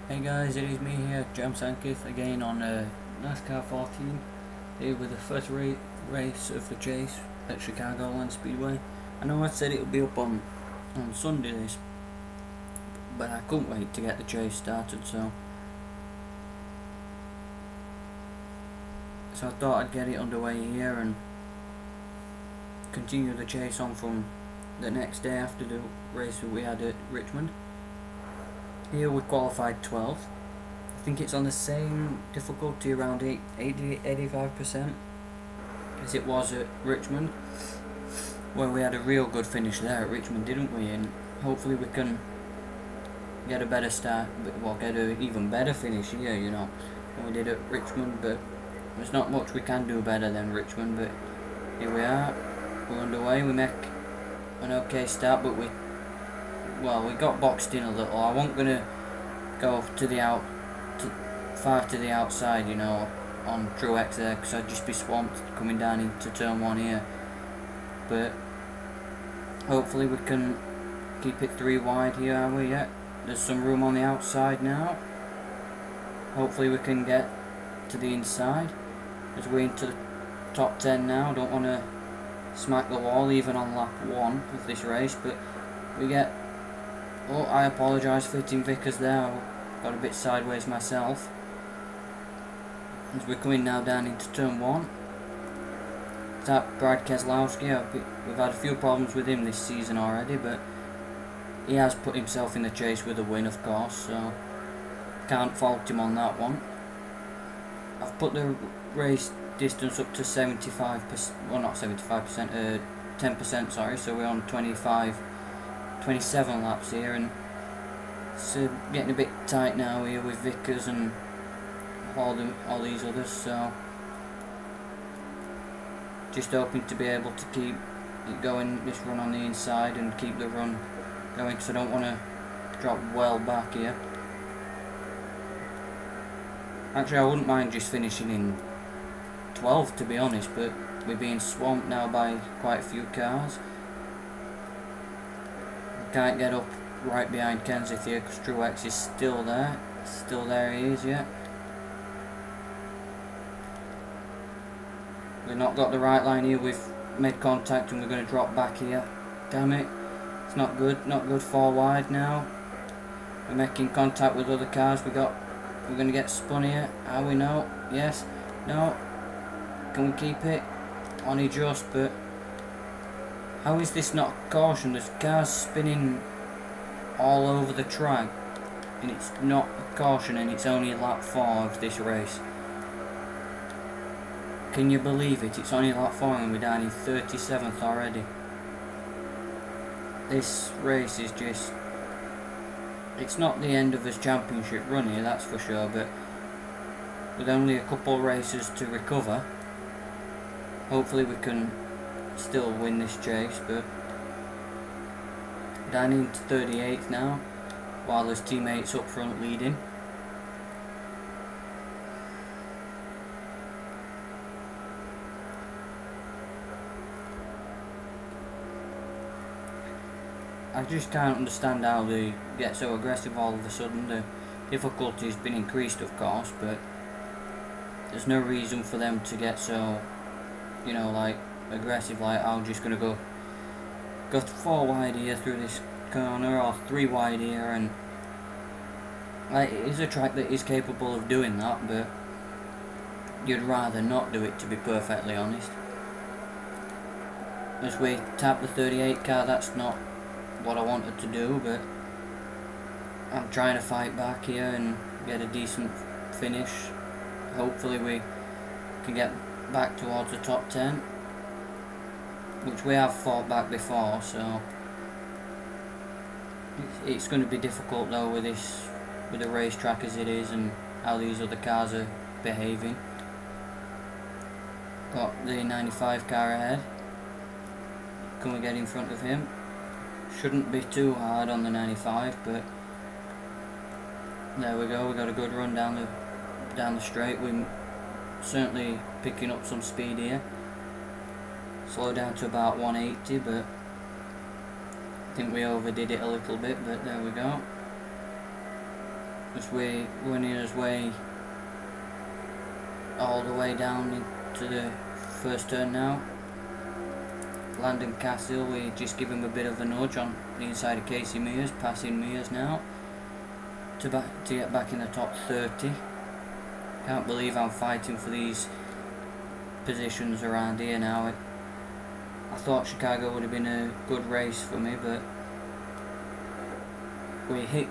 Hey guys, it is me here, Jam Sankith, again on NASCAR 14, here with the first race of the chase at Chicagoland Speedway. I know I said it would be up on Sundays, but I couldn't wait to get the chase started, so I thought I'd get it underway here and continue the chase on from the next day after the race that we had at Richmond. Here we qualified 12th. I think it's on the same difficulty, around 85% as it was at Richmond. Well, we had a real good finish there at Richmond, didn't we? And hopefully we can get a better start, well, get an even better finish here, you know, than we did at Richmond. But there's not much we can do better than Richmond. But here we are, we're underway. We make an okay start, but we got boxed in a little. I wasn't gonna go far to the outside, you know, on Truex there, because I'd just be swamped coming down into turn 1 here. But hopefully we can keep it 3 wide here, are we? Yeah, there's some room on the outside now. Hopefully we can get to the inside as we're into the top 10 now. Don't want to smack the wall even on lap 1 of this race, but we get... Oh, I apologise for hitting Vickers there. I got a bit sideways myself. As we're coming now down into turn 1. Is that Brad Keselowski? We've had a few problems with him this season already, but he has put himself in the chase with a win, of course, so can't fault him on that one. I've put the race distance up to 75%, well, not 75%, 10%, sorry, so we're on 27 laps here, and it's getting a bit tight now here with Vickers and all these others, so just hoping to be able to keep it going, this run on the inside, and keep the run going, because I don't want to drop well back here. Actually, I wouldn't mind just finishing in 12th, to be honest, but we're being swamped now by quite a few cars. Can't get up right behind Kenseth here because Truex is still there. Still there he is, yeah. We've not got the right line here. We've made contact and we're going to drop back here. Damn it. It's not good. Not good. 4 wide now. We're making contact with other cars. We're going to get spun here. Are we? No. Yes. No. Can we keep it? Only just, but... How is this not caution? There's cars spinning all over the track, and it's not a caution, and it's only lap 4 of this race. Can you believe it? It's only lap 4 and we're down in 37th already. This race is just... It's not the end of this championship run here, that's for sure, but with only a couple races to recover, hopefully we can still win this chase. But down into 38th now, while his teammates up front leading. I just can't understand how they get so aggressive all of a sudden. The difficulty's been increased, of course, but there's no reason for them to get so, you know, like, aggressive. Like, I'm just gonna go 4 wide here through this corner, or 3 wide here, and like, it is a track that is capable of doing that, but you'd rather not do it, to be perfectly honest. As we tap the 38 car, that's not what I wanted to do, but I'm trying to fight back here and get a decent finish. Hopefully we can get back towards the top 10, which we have fought back before, so it's going to be difficult though with the racetrack as it is and how these other cars are behaving. Got the 95 car ahead. Can we get in front of him? Shouldn't be too hard on the 95, but there we go. We got a good run down the straight. We're certainly picking up some speed here. Slow down to about 180, but I think we overdid it a little bit, but there we go. as we're running his way all the way down into the first turn now. Landon Castle, we just give him a bit of a nudge on the inside of Casey Mears, passing Mears now to get back in the top 30. Can't believe I'm fighting for these positions around here now. I thought Chicago would have been a good race for me, but we hit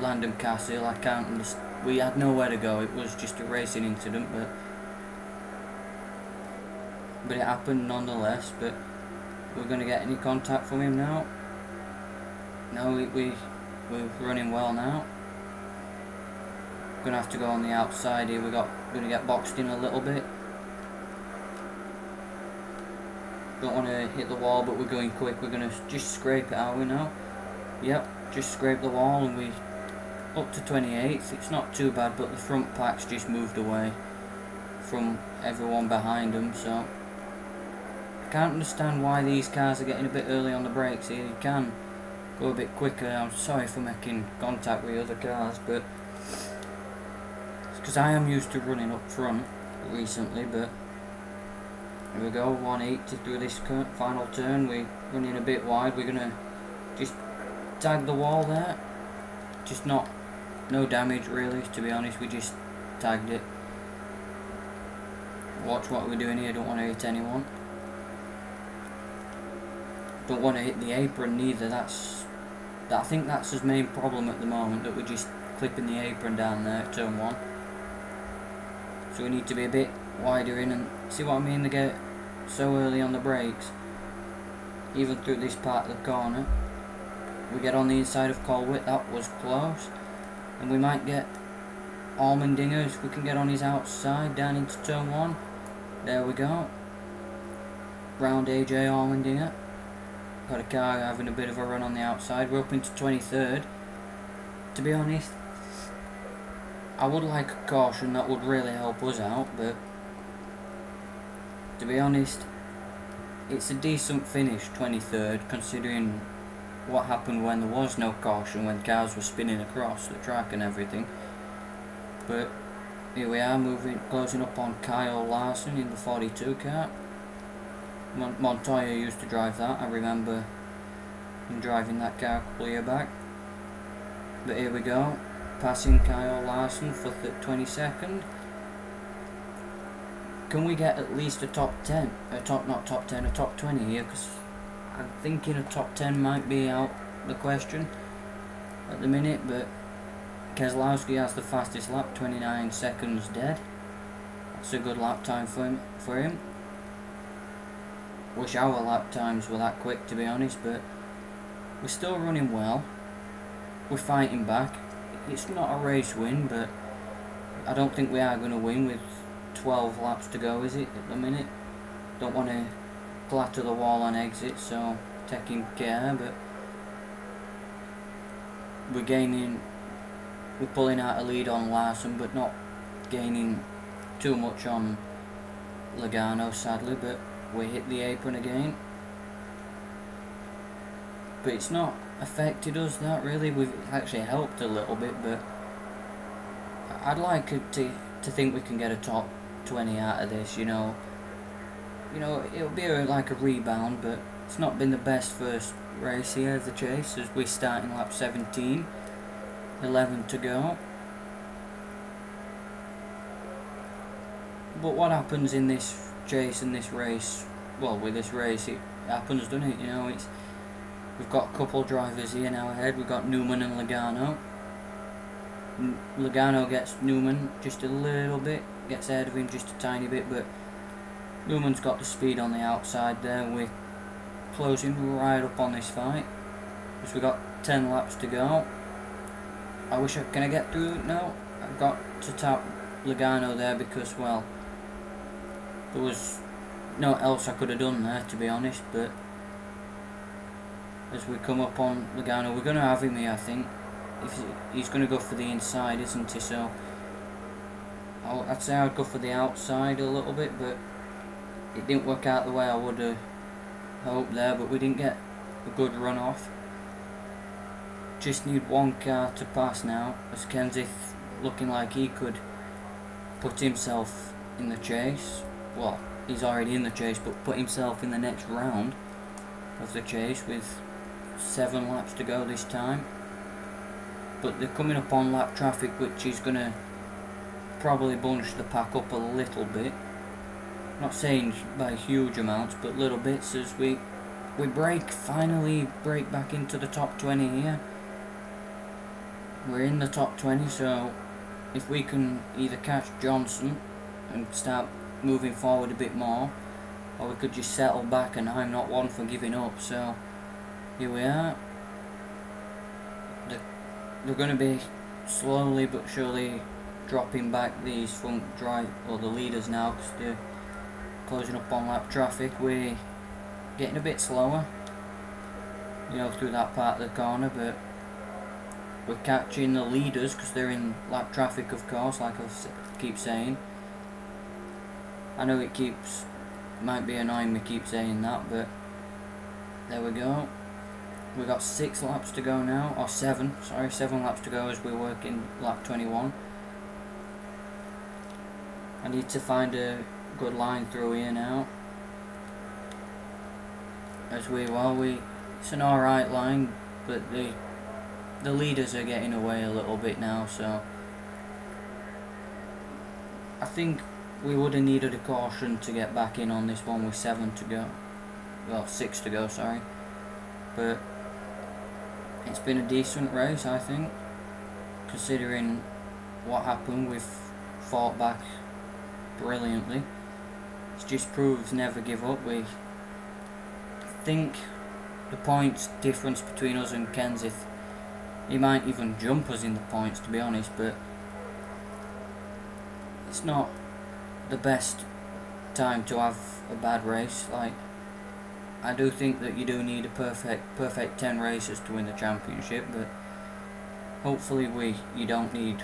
Landon Castle. I can't understand. We had nowhere to go. It was just a racing incident, but it happened nonetheless. But we're going to get any contact from him now. No, we're running well now. Going to have to go on the outside here. We're going to get boxed in a little bit. Don't want to hit the wall, but we're going quick. We're going to just scrape it, are we now? Yep, just scrape the wall, and we up to 28th. It's not too bad, but the front pack's just moved away from everyone behind them, so I can't understand why these cars are getting a bit early on the brakes here. You can go a bit quicker. I'm sorry for making contact with other cars, but it's because I am used to running up front recently. But here we go, 180 through this final turn. We're running a bit wide. We're gonna just tag the wall there. Just no damage really, to be honest. We just tagged it. Watch what we're doing here. Don't want to hit anyone. Don't want to hit the apron neither. I think that's his main problem at the moment, that we're just clipping the apron down there at turn 1. So we need to be a bit wider in, and see what I mean, they get so early on the brakes. Even through this part of the corner, we get on the inside of Colwitt. That was close, and we might get Allmendinger if we can get on his outside down into turn 1. There we go, round AJ Allmendinger. Got a car having a bit of a run on the outside. We're up into 23rd. To be honest, I would like a caution. That would really help us out, but to be honest, it's a decent finish, 23rd, considering what happened when there was no caution, when cars were spinning across the track and everything. But here we are, closing up on Kyle Larson in the 42 car. Montoya used to drive that. I remember him driving that car a couple of years back. But here we go, passing Kyle Larson for the 22nd. Can we get at least a top 10? A top 20 here, because I'm thinking a top 10 might be out the question at the minute. But Keselowski has the fastest lap, 29 seconds dead. That's a good lap time for him. Wish our lap times were that quick, to be honest, but we're still running well. We're fighting back. It's not a race win, but I don't think we are going to win with 12 laps to go, is it, at the minute? Don't want to clatter the wall on exit, so taking care, but we're pulling out a lead on Larson, but not gaining too much on Logano, sadly. But we hit the apron again, but it's not affected us that really. We've actually helped a little bit, but I'd like it to think we can get a top 20 out of this. You know, it'll be like a rebound, but it's not been the best first race here of the chase, as we're starting lap 17, 11 to go. But what happens in this chase and this race, well, with this race, it happens, doesn't it? We've got a couple drivers here now ahead. We've got Newman and Logano. Logano gets Newman just a little bit, gets ahead of him just a tiny bit, but Newman's got the speed on the outside there. We're closing right up on this fight, because we've got 10 laps to go. Can I get through it now? I've got to tap Logano there, because, well, there was no else I could have done there, to be honest. But as we come up on Logano, we're going to have him here, I think. He's going to go for the inside, isn't he? So I'd say I'd go for the outside a little bit, but it didn't work out the way I would have hoped there. But we didn't get a good run off. just need one car to pass now, as Kenseth looking like he could put himself in the chase. Well, he's already in the chase, but put himself in the next round of the chase with 7 laps to go this time. But they're coming up on lap traffic, which is going to probably bunch the pack up a little bit. Not saying by huge amounts, but little bits as we finally break back into the top 20 here. We're in the top 20, so if we can either catch Johnson and start moving forward a bit more, or we could just settle back, and I'm not one for giving up. So here we are. They're going to be slowly but surely dropping back these front drive, or the leaders now, because they're closing up on lap traffic. We're getting a bit slower, you know, through that part of the corner, but we're catching the leaders because they're in lap traffic, of course, like I keep saying. I know it might be annoying me keep saying that, but there we go. We've got 6 laps to go now, or 7 laps to go as we work in lap 21. I need to find a good line through here now. As it's an alright line, but the leaders are getting away a little bit now, so I think we would have needed a caution to get back in on this one with 7 to go. Well, 6 to go, sorry. But it's been a decent race, I think, considering what happened. We've fought back brilliantly. It just proves never give up. I think the points difference between us and Kenseth, he might even jump us in the points, to be honest, but it's not the best time to have a bad race. Like, I do think that you do need a perfect 10 races to win the championship, but hopefully you don't need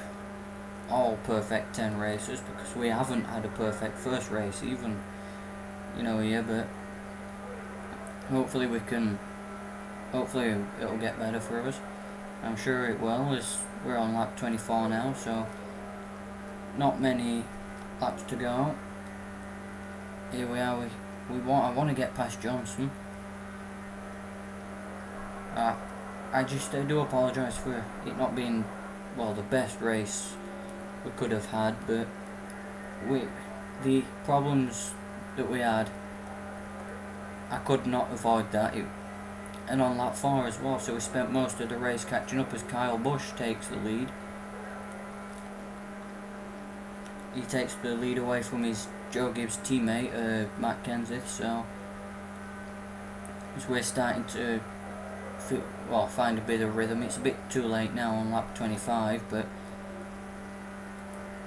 all perfect 10 races, because we haven't had a perfect first race even, you know, here. But hopefully it'll get better for us. I'm sure it will, as we're on lap 24 now, so not many laps to go. Here we are. I want to get past Johnson. I do apologise for it not being, well, the best race we could have had, but the problems that we had, I could not avoid that. And on lap 4 as well, so we spent most of the race catching up as Kyle Busch takes the lead. He takes the lead away from his Joe Gibbs teammate, Matt Kenseth, so as we're starting to find a bit of rhythm. It's a bit too late now on lap 25, but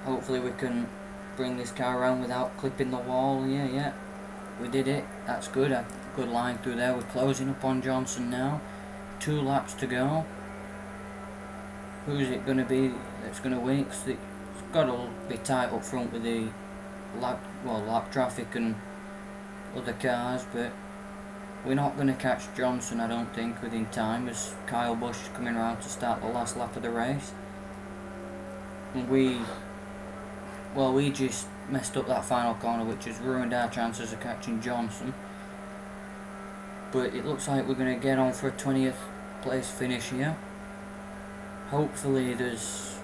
hopefully we can bring this car around without clipping the wall. Yeah, we did it. That's good. A good line through there. We're closing up on Johnson now. 2 laps to go. Who's it going to be that's going to win? Because it's got to be tight up front with the lap traffic and other cars, but we're not going to catch Johnson, I don't think, within time, as Kyle Busch is coming around to start the last lap of the race. And we just messed up that final corner, which has ruined our chances of catching Johnson. But it looks like we're going to get on for a 20th place finish here. Hopefully there's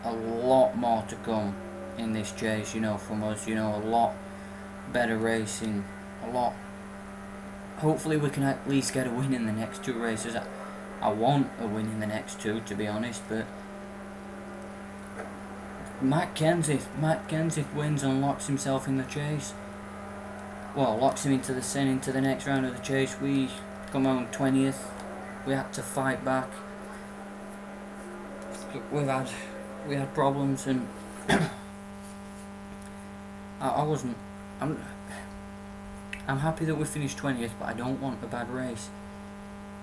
a lot more to come in this chase, you know, from us, you know, a lot better racing, hopefully we can at least get a win in the next 2 races. I want a win in the next 2, to be honest, but Matt Kenseth wins and locks himself in the chase. Well, locks him into the next round of the chase. We come on 20th. We had to fight back. We had problems, and I'm happy that we finished 20th, but I don't want a bad race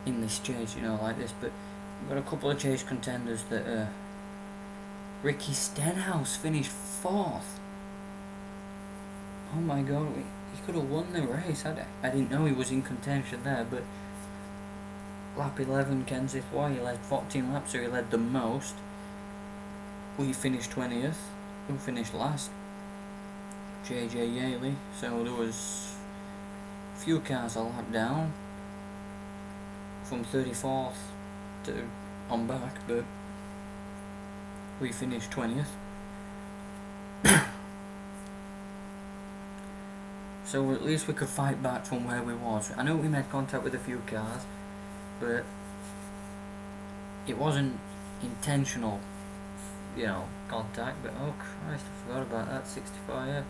in this chase, you know, like this. But we've got a couple of chase contenders that Ricky Stenhouse finished 4th. Oh my god, he could have won the race. I didn't know he was in contention there, but lap 11, Kenseth, why he led 14 laps, so he led the most. We finished 20th. Who finished last? JJ Yaley. So there was a few cars a lap down from 34th to on back, but we finished 20th. So at least we could fight back from where we was. I know we made contact with a few cars, but it wasn't intentional, contact. But oh Christ, I forgot about that 65. Yeah.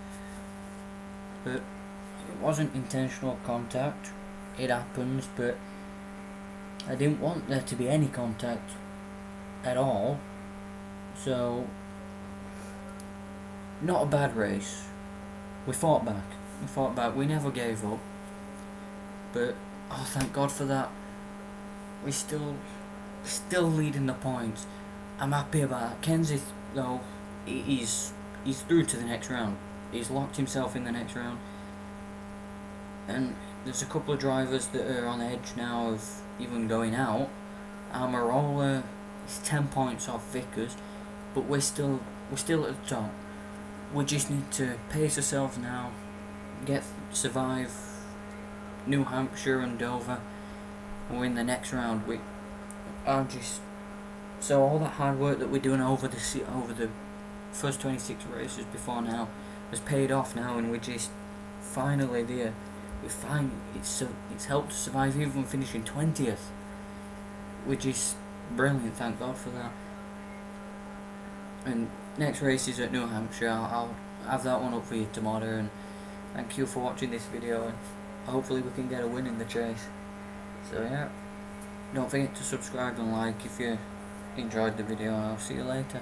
But it wasn't intentional contact. It happens, but I didn't want there to be any contact at all. So not a bad race. We fought back. We never gave up. But oh, thank God for that. We're still leading the points. I'm happy about that. Kenseth, though, he's through to the next round. He's locked himself in the next round. And there's a couple of drivers that are on edge now of even going out. Almirola is 10 points off Vickers, but we're still at the top. We just need to pace ourselves now. Survive New Hampshire and Dover, and win the next round. So all that hard work that we're doing over the first 26 races before now has paid off now, and we're just finally there. We find it's helped us survive even finishing 20th. We're just brilliant, thank God for that. And next race is at New Hampshire. I'll have that one up for you tomorrow, and thank you for watching this video, and hopefully we can get a win in the chase. So yeah, don't forget to subscribe and like if you enjoyed the video. I'll see you later.